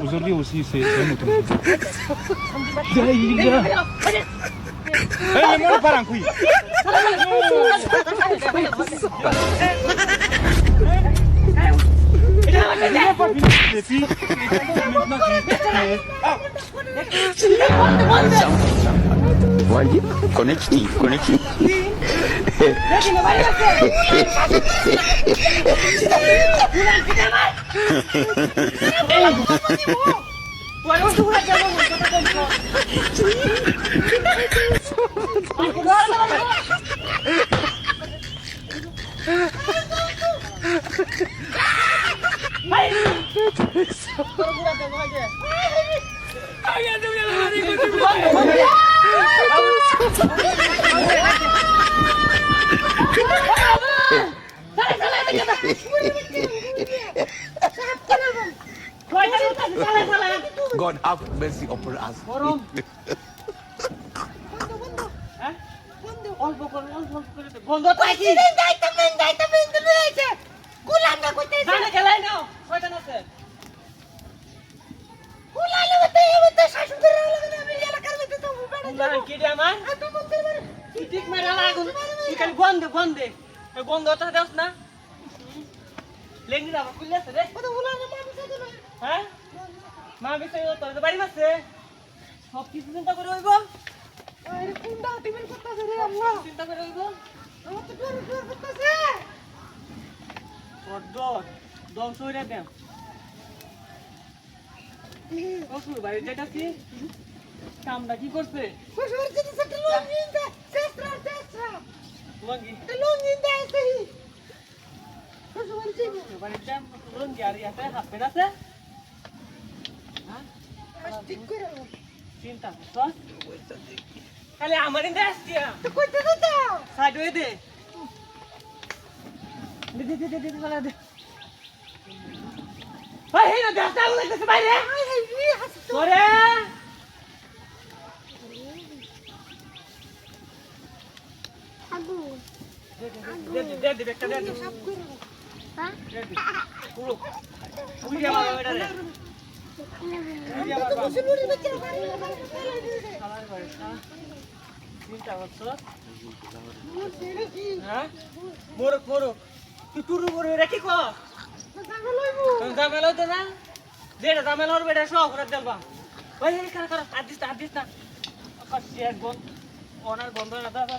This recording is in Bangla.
aujourd'hui aussi, c'est un autre. Le monde part en couille. Il n'a pas fini. Et puis, maintenant, Connecting. God have mercy upon us. মা বিষয় তোর বাড়ি আছে সব কিছু চিন্তা করে হইব আরে কোনটা টিফিন করতেছে রে আল্লাহ চিন্তা করে হইব আমার তো ডর করতেছে ডর দম সইরা দেন শ্বশুর বাড়ি যেটাছি কামটা কি করছে শ্বশুর যেটা সেটা লঙ্গি দে চেষ্টা লঙ্গি দে সেই শ্বশুর বাড়িতে লঙ্গি আর ইয়াতে হাত পেন আছে ঠিক করে চিন্তা করছ খালি আমার ইন্দে আসছিয়া তো কইতে কইতে সাইড হয়ে দে দে বলা দে ভাই হে না দাস্তা লাগতেছে বাইরে তোরে আগু দে একটা দে সব করে হ্যাঁ পুরো পুরি আমার ওইটা রে চিন্তা করছ হ্যাঁ মোরক তুই টুরু করে রেখি কো জামেলা হইতো না যেটা জামেলা হর বেটা সব করে দেলবা ওই কারা আদিস না কাশি এক বন্ধ ওনার বন্ধ না দাদা